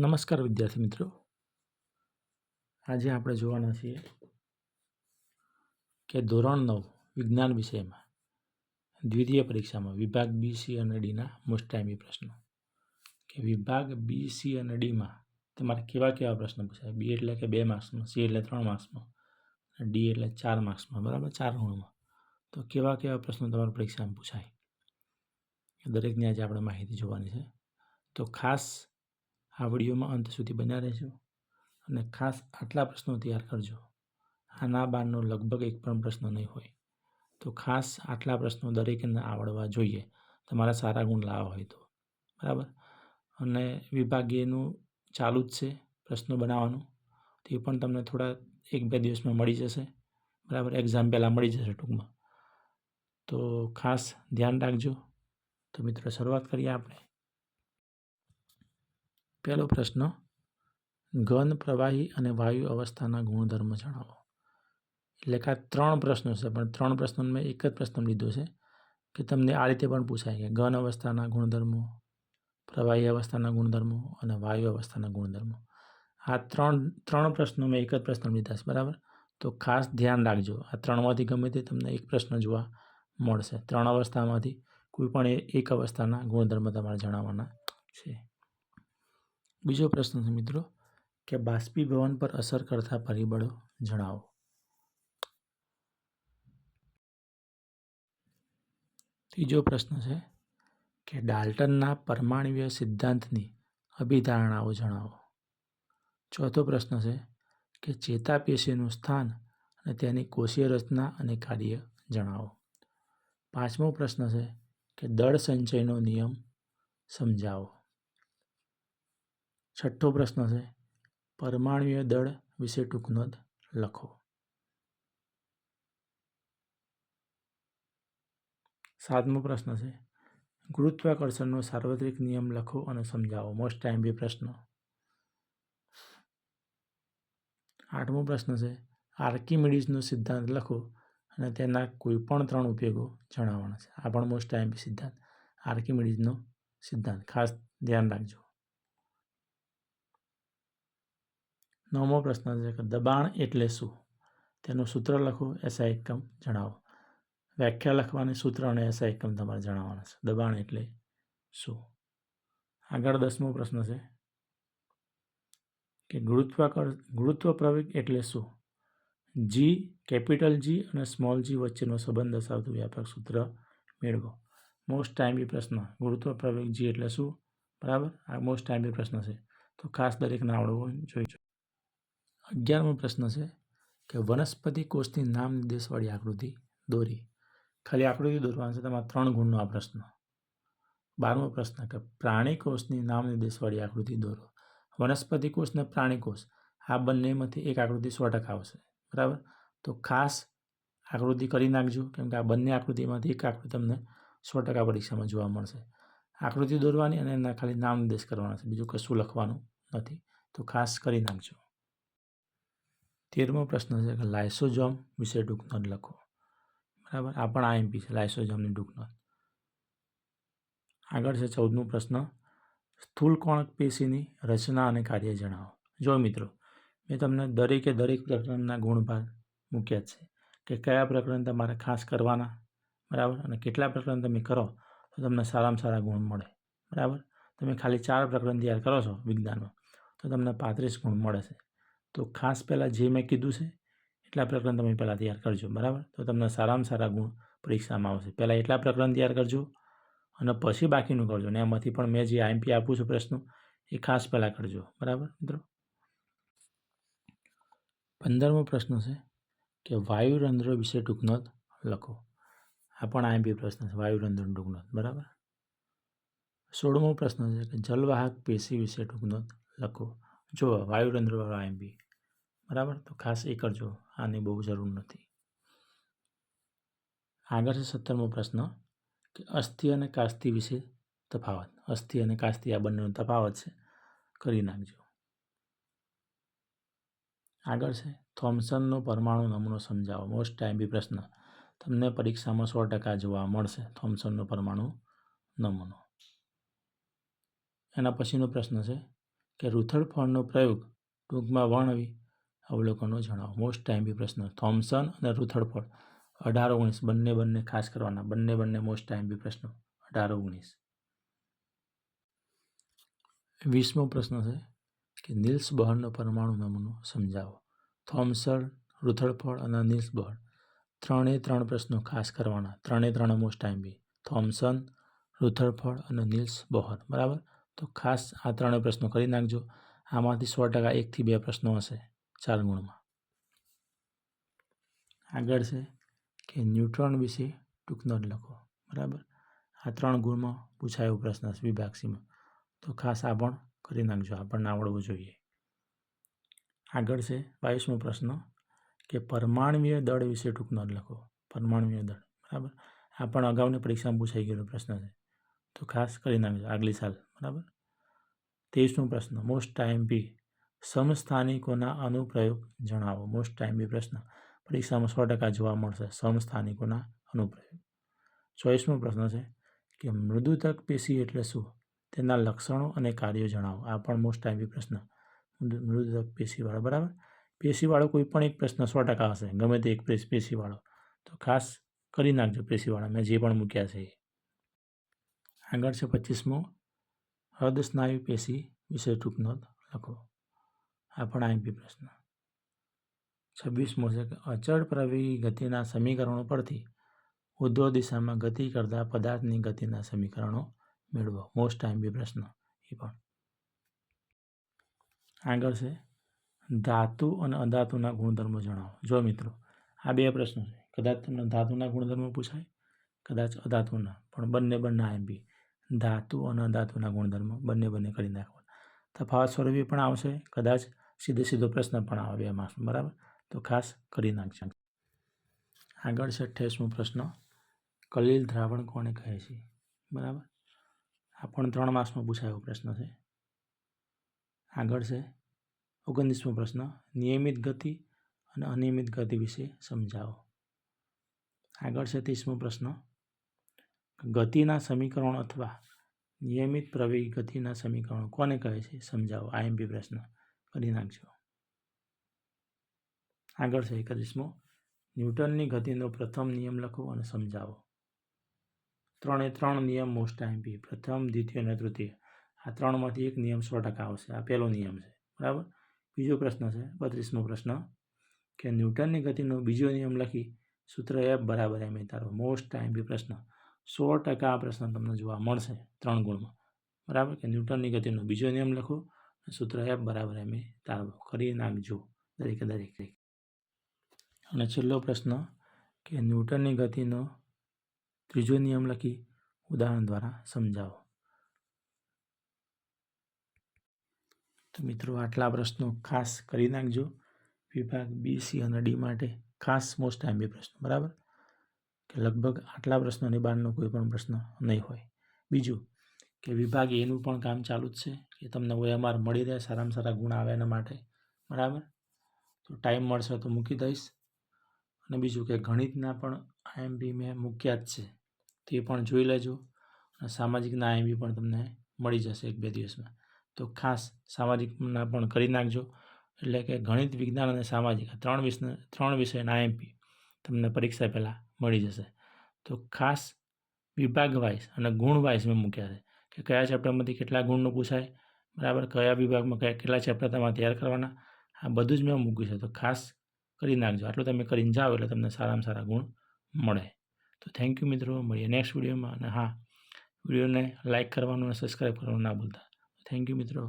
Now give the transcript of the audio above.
નમસ્કાર વિદ્યાર્થી મિત્રો, આજે આપણે જોવાના છીએ કે ધોરણ 9 વિજ્ઞાન વિષયમાં દ્વિતીય પરીક્ષામાં વિભાગ બી, સી અને ડીના મોસ્ટ ટાઈમી પ્રશ્નો. કે વિભાગ બી, સી અને ડીમાં તમારે કેવા પ્રશ્નો પૂછાય. બી એટલે કે 2 માર્ક્સમાં, સી એટલે 3 માર્ક્સમાં, ડી એટલે 4 માર્ક્સમાં, બરાબર, 4 ગુણમાં. તો કેવા પ્રશ્નો તમારી પરીક્ષામાં પૂછાય દરેકની આજે આપણે માહિતી જોવાની છે. તો ખાસ આ વિડીયોમાં અંત સુધી બન્યા રહેજો અને ખાસ આટલા પ્રશ્નો તૈયાર કરજો. આના બારનો લગભગ એક પણ પ્રશ્ન નહીં હોય. તો ખાસ આટલા પ્રશ્નો દરેકને આવડવા જોઈએ તમારા સારા ગુણ લાવવા હોય તો, બરાબર. અને વિભાગ એનું ચાલુ જ છે પ્રશ્નો બનાવવાનું. તે પણ તમને થોડા 1-2 દિવસમાં મળી જશે, બરાબર. એક્ઝામ પહેલાં મળી જશે ટૂંકમાં. તો ખાસ ધ્યાન રાખજો. તો મિત્રો શરૂઆત કરીએ આપણે. પહેલો પ્રશ્ન, ઘન, પ્રવાહી અને વાયુ અવસ્થાના ગુણધર્મ જણાવો. એટલે કે આ 3 પ્રશ્નો છે, પણ 3 પ્રશ્નો મેં એક જ પ્રશ્ન લીધો છે કે તમને આ રીતે પણ પૂછાય કે ઘન અવસ્થાના ગુણધર્મો, પ્રવાહી અવસ્થાના ગુણધર્મો અને વાયુ અવસ્થાના ગુણધર્મો. આ ત્રણ પ્રશ્નો મેં એક જ પ્રશ્ન લીધા છે, બરાબર. તો ખાસ ધ્યાન રાખજો. આ 3માંથી ગમે તે તમને એક પ્રશ્ન જોવા મળશે. 3 અવસ્થામાંથી કોઈ પણ એક અવસ્થાના ગુણધર્મ તમારે જણાવવાના છે. બીજો પ્રશ્ન છે મિત્રો કે બાષ્પીભવન પર અસર કરતા પરિબળો જણાવો. ત્રીજો પ્રશ્ન છે કે ડાલ્ટનના પરમાણ્વીય સિદ્ધાંતની અભિધારણાઓ જણાવો. ચોથો પ્રશ્ન છે કે ચેતાપેશીનું સ્થાન અને તેની કોષીય રચના અને કાર્ય જણાવો. 5મો પ્રશ્ન છે કે દળ સંચયનો નિયમ સમજાવો. 6થો પ્રશ્ન છે પરમાણ્વીય દળ વિશે ટૂંક નોંધ લખો. 7મો પ્રશ્ન છે ગુરુત્વાકર્ષણનો સાર્વત્રિક નિયમ લખો અને સમજાવો. મોસ્ટ ટાઈમી પ્રશ્ન. 8મો પ્રશ્ન છે આર્કિમિડીઝનો સિદ્ધાંત લખો અને તેના કોઈપણ 3 ઉપયોગો જણાવવાના છે. આ પણ મોસ્ટ ટાઈમી સિદ્ધાંત, આર્કિમિડીઝનો સિદ્ધાંત, ખાસ ધ્યાન રાખજો. 9મો પ્રશ્ન છે કે દબાણ એટલે શું. તેનું સૂત્ર લખો, એસઆઈ એકમ જણાવો. વ્યાખ્યા લખવાની, સૂત્ર અને એસઆઈ એકમ તમારે જણાવવાના છે. દબાણ એટલે શું. આગળ 10મો પ્રશ્ન છે કે ગુરુત્વ પ્રવેગ એટલે શું. જી, કેપિટલ જી અને સ્મોલ જી વચ્ચેનો સંબંધ દર્શાવતું વ્યાપક સૂત્ર મેળવો. મોસ્ટ ટાઈમી પ્રશ્ન, ગુરુત્વ પ્રવેગ જી એટલે શું, બરાબર. આ મોસ્ટ ટાઈમી પ્રશ્ન છે, તો ખાસ દરેકને આવડવો જોઈએ. 11મો પ્રશ્ન છે કે વનસ્પતિ કોષની નામ નિર્દેશવાળી આકૃતિ દોરી. ખાલી આકૃતિ દોરવાની છે, તમારા 3 ગુણનો આ પ્રશ્ન. 12મો પ્રશ્ન કે પ્રાણી કોષની નામ નિર્દેશવાળી આકૃતિ દોરો. વનસ્પતિ કોષ અને પ્રાણી કોષ આ બંનેમાંથી એક આકૃતિ 100% આવશે, બરાબર. તો ખાસ આકૃતિ કરી નાખજો, કેમ કે આ બંને આકૃતિમાંથી એક આકૃતિ તમને 100% પરીક્ષામાં જોવા મળશે. આકૃતિ દોરવાની અને એના ખાલી નામ નિર્દેશ કરવાના છે, બીજું કશું લખવાનું નથી. તો ખાસ કરી નાખજો. 13મો પ્રશ્ન છે કે લાઇસોઝોમ વિશે ટૂંક નોંધ લખો, બરાબર. આ પણ આઈએમપી છે, લાઇસોઝોમની ટૂંક નોંધ. આગળ છે 14મો પ્રશ્ન, સ્થૂળકોણક પેશીની રચના અને કાર્ય જણાવો. જો મિત્રો, મેં તમને દરેક પ્રકરણના ગુણભાર મૂક્યા છે કે કયા પ્રકરણ તમારે ખાસ કરવાના, બરાબર, અને કેટલા પ્રકરણ તમે કરો તો તમને સારામાં સારા ગુણ મળે, બરાબર. તમે ખાલી 4 પ્રકરણ તૈયાર કરો છો વિજ્ઞાનમાં તો તમને 35 ગુણ મળે છે. તો ખાસ પહેલાં જે મેં કીધું છે એટલા પ્રકરણ તમે પહેલાં તૈયાર કરજો, બરાબર. તો તમને સારામાં સારા ગુણ પરીક્ષામાં આવશે. પહેલાં એટલા પ્રકરણ તૈયાર કરજો અને પછી બાકીનું કરજો. ને એમાંથી પણ મેં જે આઈએમપી આપું છું પ્રશ્નો એ ખાસ પહેલાં કરજો, બરાબર મિત્રો. 15મો પ્રશ્ન છે કે વાયુરંધ્ર વિશે ટૂંક નોંધ લખો. આ પણ આઈએમપી પ્રશ્ન છે, વાયુરંધ્રનું ટૂંક નોંધ, બરાબર. 16મો પ્રશ્ન છે કે જલવાહક પેશી વિશે ટૂંક નોંધ લખો. જો વાયુરંધ્રવાળો આઈએમપી, બરાબર. તો ખાસ એ કરજો, આની બહુ જરૂર નથી. આગળ છે 17મો પ્રશ્ન કે અસ્થિ અને કાસ્થિ વિશે તફાવત. અસ્થિ અને કાસ્થિ આ બંનેનો તફાવત છે, કરી નાખજો. આગળ છે થોમ્સનનો પરમાણુ નમૂનો સમજાવો. મોસ્ટ ટાઈમી પ્રશ્ન, તમને પરીક્ષામાં 100% જોવા મળશે થોમ્સનનો પરમાણુ નમૂનો. એના પછીનો પ્રશ્ન છે કે રૂથરફોર્ડનો પ્રયોગ ટૂંકમાં વર્ણવી અવલોકનો જણાવો. મોસ્ટ ટાઈમ્પી પ્રશ્ન. થોમ્સન અને રૂથરફોર્ડ 18-19 બંને ખાસ કરવાના. બંને મોસ્ટ ટાઈમ્પી પ્રશ્નો. 18-19. 20મો પ્રશ્ન છે કે નિલ્સ બોહરનો પરમાણુ નમૂનો સમજાવો. થોમ્સન, રૂથરફોર્ડ અને નિલ્સ બોહર 3 પ્રશ્નો ખાસ કરવાના. 3 મોસ્ટ ટાઈમ્પી. થોમ્સન, રૂથરફોર્ડ અને નિલ્સ બોહર. બરાબર. તો ખાસ આ 3 પ્રશ્નો કરી નાખજો. આમાંથી 100% 1 થી 2 પ્રશ્નો હશે 4 ગુણમાં. આગળ છે કે ન્યુટ્રોન વિશે ટૂંક નોંધ લખો. બરાબર. આ 3 ગુણમાં પૂછાયો પ્રશ્ન છે વિભાગ સીમાં. તો ખાસ આ પણ કરી નાખજો. આપણને આવડવું જોઈએ. આગળ છે 22મો પ્રશ્ન કે પરમાણ્વીય દળ વિશે ટૂંક નોંધ લખો. પરમાણ્વીય દળ. બરાબર. આ પણ અગાઉની પરીક્ષામાં પૂછાઈ ગયેલો પ્રશ્ન છે. તો ખાસ કરી નાખજો આગલી સાલ. બરાબર. 23મો પ્રશ્ન મોસ્ટ ટાઈમ્પી સમસ્થાનિકોના અનુપ્રયોગ જણાવો. મોસ્ટ ટાઈમ્પી પ્રશ્ન પરીક્ષામાં 100% જોવા મળશે. સમસ્થાનિકોના અનુપ્રયોગ. 24મો પ્રશ્ન છે કે મૃદુતક પેશી એટલે શું? તેના લક્ષણો અને કાર્યો જણાવો. આ પણ મોસ્ટ ટાઈમ્પી પ્રશ્ન. મૃદુતક પેશીવાળો. બરાબર. પેશીવાળો કોઈ પણ એક પ્રશ્ન 100% હશે. ગમે તે એક પેશીવાળો. તો ખાસ કરી નાખજો પેશીવાળા. મેં જે પણ મૂક્યા છે એ. આગળ છે 25મો હૃદસ્નાયુ પેશી વિશે ટૂંક નોંધ લખો. આ પણ આઈએમપી પ્રશ્ન. 26મો છે કે અચળ પ્રવેગી ગતિના સમીકરણો પરથી ઉર્ધ્વ દિશામાં ગતિ કરતા પદાર્થની ગતિના સમીકરણો મેળવો. મોસ્ટ ટાઈમ્પી પ્રશ્ન એ પણ. આગળ છે ધાતુ અને અધાતુના ગુણધર્મો જણાવો. જો મિત્રો આ 2 પ્રશ્નો છે. કદાચ તમને ધાતુના ગુણધર્મો પૂછાય, કદાચ અધાતુના, પણ બંને આઈએમપી. ધાતુ અને અધાતુના ગુણધર્મો બંને કરી નાખવા. તફાવત સ્વરૂપે પણ આવશે, કદાચ સીધો પ્રશ્ન પણ આવે 2 માર્ક્સનો. બરાબર. તો ખાસ કરી નાખજો. આગળ છે 28મો પ્રશ્ન કલીલ દ્રાવણ કોને કહે છે? બરાબર. આ પણ 3 માર્ક્સમાં પૂછાયો પ્રશ્ન છે. આગળ છે 29મો પ્રશ્ન નિયમિત ગતિ અને અનિયમિત ગતિ વિશે સમજાવો. આગળ છે 30મો પ્રશ્ન ગતિના સમીકરણો અથવા નિયમિત પ્રવેગી ગતિના સમીકરણો કોને કહે છે? સમજાવો. આઈએમપી પ્રશ્ન કરી નાખજો. આગળ છે 31મો ન્યૂટનની ગતિનો પ્રથમ નિયમ લખો અને સમજાવો. 3 નિયમ મોસ્ટ આઈએમપી. પ્રથમ, દ્વિતીય અને તૃતીય. આ 3માંથી એક નિયમ 100% આવશે. આ પહેલો નિયમ છે. બરાબર. બીજો પ્રશ્ન છે 32મો પ્રશ્ન કે ન્યૂટનની ગતિનો બીજો નિયમ લખી સૂત્ર F = ma તારો. મોસ્ટ ટાઈમ્પી પ્રશ્ન. 100% આ પ્રશ્ન તમને જોવા મળશે 3 ગુણમાં. બરાબર. કે ન્યૂટનની ગતિનો બીજો નિયમ લખો અને સૂત્ર F = ma તારો. કરી નાખજો દરેક. અને છેલ્લો પ્રશ્ન કે ન્યૂટનની ગતિનો ત્રીજો નિયમ લખી ઉદાહરણ દ્વારા સમજાવો. તો મિત્રો આટલા પ્રશ્નો ખાસ કરી નાખજો. વિભાગ બી, સી અને ડી માટે ખાસ મોસ્ટ ટાઈમ્પી પ્રશ્નો. બરાબર. કે લગભગ આટલા પ્રશ્નોની બહારનો કોઈ પણ પ્રશ્ન નહીં હોય. બીજું કે વિભાગ એનું પણ કામ ચાલુ જ છે કે તમને OMR મળી રહે, સારામાં સારા ગુણ આવે એના માટે. બરાબર. તો ટાઈમ મળશે તો મૂકી દઈશ. અને બીજું કે ગણિતના પણ આઈએમપી મેં મૂક્યા જ છે, તે પણ જોઈ લેજો. અને સામાજિકના આઈએમપી પણ તમને મળી જશે 1-2 દિવસમાં. તો ખાસ સામાજિકના પણ કરી નાખજો. એટલે કે ગણિત, વિજ્ઞાન અને સામાજિક 3 વિષયના આઈએમપી તમને પરીક્ષા પહેલાં મળી જશે. તો ખાસ વિભાગ વાઇઝ અને ગુણ વાઇઝ મેં મૂક્યા છે કે કયા ચેપ્ટરમાંથી કેટલા ગુણનું પૂછાય. બરાબર. કયા વિભાગમાં કેટલા ચેપ્ટર તમારે તૈયાર કરવાના. આ બધું જ મેં મૂક્યું છે. તો ખાસ કરી નાખજો. આટલું તમે કરીને જાઓ એટલે તમને સારામાં સારા ગુણ મળે. તો થેન્ક યુ મિત્રો. મળીએ નેક્સ્ટ વિડીયોમાં. અને હા, વિડીયોને લાઇક કરવાનું અને સબસ્ક્રાઈબ કરવાનું ના ભૂલતા. થેન્ક યુ મિત્રો.